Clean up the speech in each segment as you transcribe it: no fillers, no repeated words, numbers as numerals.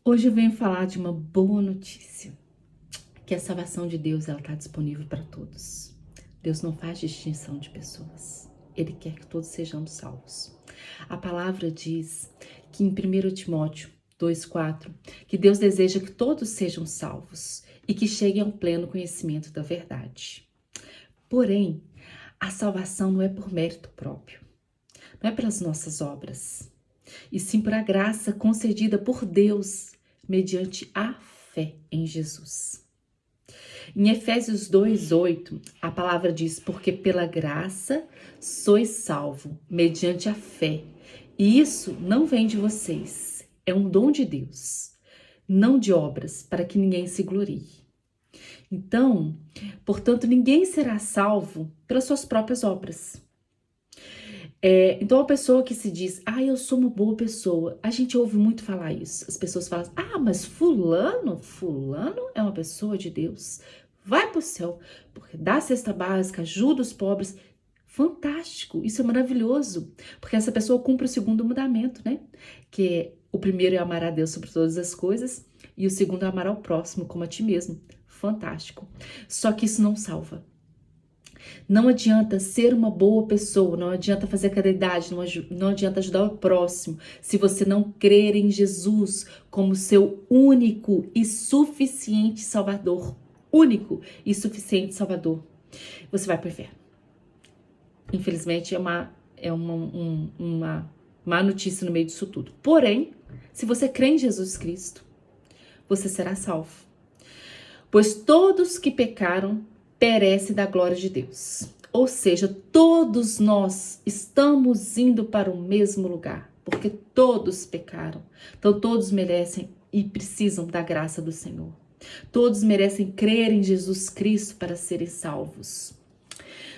Hoje eu venho falar de uma boa notícia, que a salvação de Deus ela está disponível para todos. Deus não faz distinção de pessoas. Ele quer que todos sejamos salvos. A palavra diz que em 1 Timóteo 2,4, que Deus deseja que todos sejam salvos e que cheguem ao pleno conhecimento da verdade. Porém, a salvação não é por mérito próprio, não é pelas nossas obras, e sim por a graça concedida por Deus mediante a fé em Jesus. Em Efésios 2:8, a palavra diz: porque pela graça sois salvo, mediante a fé. E isso não vem de vocês, é um dom de Deus, não de obras, para que ninguém se glorie. Então, portanto, ninguém será salvo pelas suas próprias obras. Então, a pessoa que se diz, eu sou uma boa pessoa, a gente ouve muito falar isso. As pessoas falam, mas fulano é uma pessoa de Deus, vai pro céu, porque dá a cesta básica, ajuda os pobres. Fantástico, isso é maravilhoso, porque essa pessoa cumpre o segundo mandamento, né? Que o primeiro é amar a Deus sobre todas as coisas, e o segundo é amar ao próximo como a ti mesmo. Fantástico. Só que isso não salva. Não adianta ser uma boa pessoa, não adianta fazer caridade, não adianta ajudar o próximo, se você não crer em Jesus como seu único e suficiente Salvador. Único e suficiente Salvador. Você vai para o inferno. Infelizmente, é uma má notícia no meio disso tudo. Porém, se você crê em Jesus Cristo, você será salvo. Pois todos que pecaram perecem da glória de Deus. Ou seja, todos nós estamos indo para o mesmo lugar, porque todos pecaram. Então todos merecem e precisam da graça do Senhor. Todos merecem crer em Jesus Cristo para serem salvos.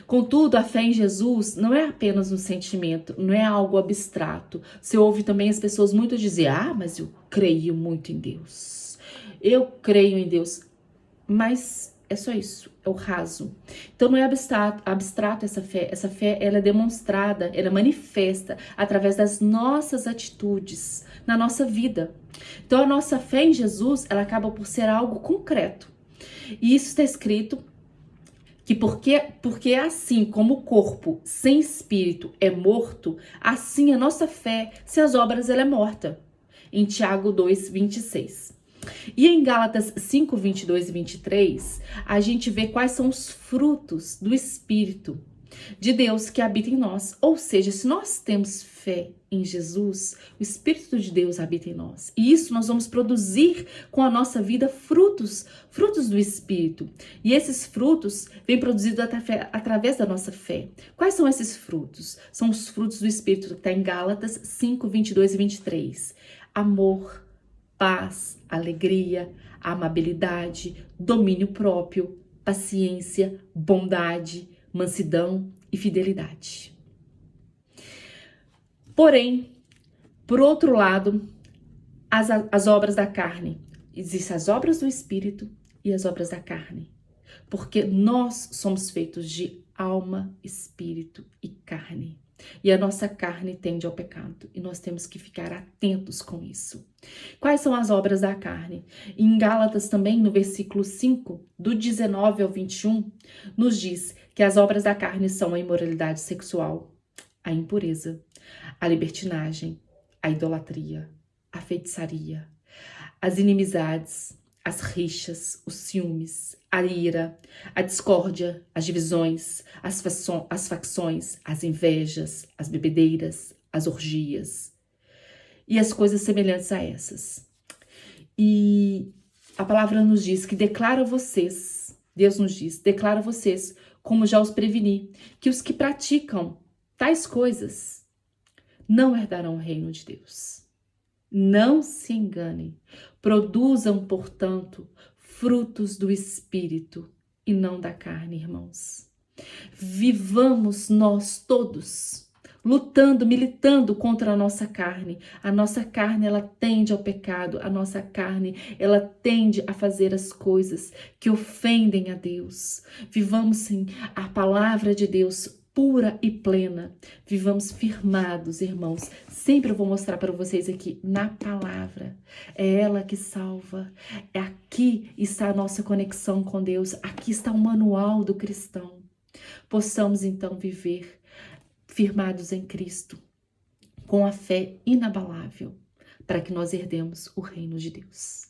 Contudo, a fé em Jesus não é apenas um sentimento, não é algo abstrato. Você ouve também as pessoas muito dizer, mas eu creio muito em Deus. Eu creio em Deus. Mas é só isso, é o raso. Então não é abstrato essa fé. Essa fé ela é demonstrada, ela é manifesta através das nossas atitudes na nossa vida. Então a nossa fé em Jesus, ela acaba por ser algo concreto. E isso está escrito que porque assim como o corpo sem espírito é morto, assim a nossa fé sem as obras ela é morta. Em Tiago 2:26. E em Gálatas 5, 22 e 23, a gente vê quais são os frutos do Espírito de Deus que habita em nós. Ou seja, se nós temos fé em Jesus, o Espírito de Deus habita em nós. E isso nós vamos produzir com a nossa vida frutos do Espírito. E esses frutos vêm produzidos através da nossa fé. Quais são esses frutos? São os frutos do Espírito que está em Gálatas 5, 22 e 23. Amor, paz, alegria, amabilidade, domínio próprio, paciência, bondade, mansidão e fidelidade. Porém, por outro lado, as obras da carne. Existem as obras do Espírito e as obras da carne. Porque nós somos feitos de alma, espírito e carne. E a nossa carne tende ao pecado. E nós temos que ficar atentos com isso. Quais são as obras da carne? Em Gálatas também, no versículo 5, do 19 ao 21, nos diz que as obras da carne são a imoralidade sexual, a impureza, a libertinagem, a idolatria, a feitiçaria, as inimizades, as rixas, os ciúmes, a ira, a discórdia, as divisões, as facções, as invejas, as bebedeiras, as orgias e as coisas semelhantes a essas. E a palavra nos diz que declara vocês, Deus nos diz, declara vocês, como já os preveni, que os que praticam tais coisas não herdarão o reino de Deus. Não se enganem, produzam, portanto, frutos do Espírito e não da carne, irmãos. Vivamos nós todos lutando, militando contra a nossa carne. A nossa carne, ela tende ao pecado. A nossa carne, ela tende a fazer as coisas que ofendem a Deus. Vivamos sim a palavra de Deus pura e plena. Vivamos firmados, irmãos. Sempre eu vou mostrar para vocês aqui na palavra. É ela que salva. Aqui está a nossa conexão com Deus. Aqui está o manual do cristão. Possamos então viver firmados em Cristo, com a fé inabalável, para que nós herdemos o reino de Deus.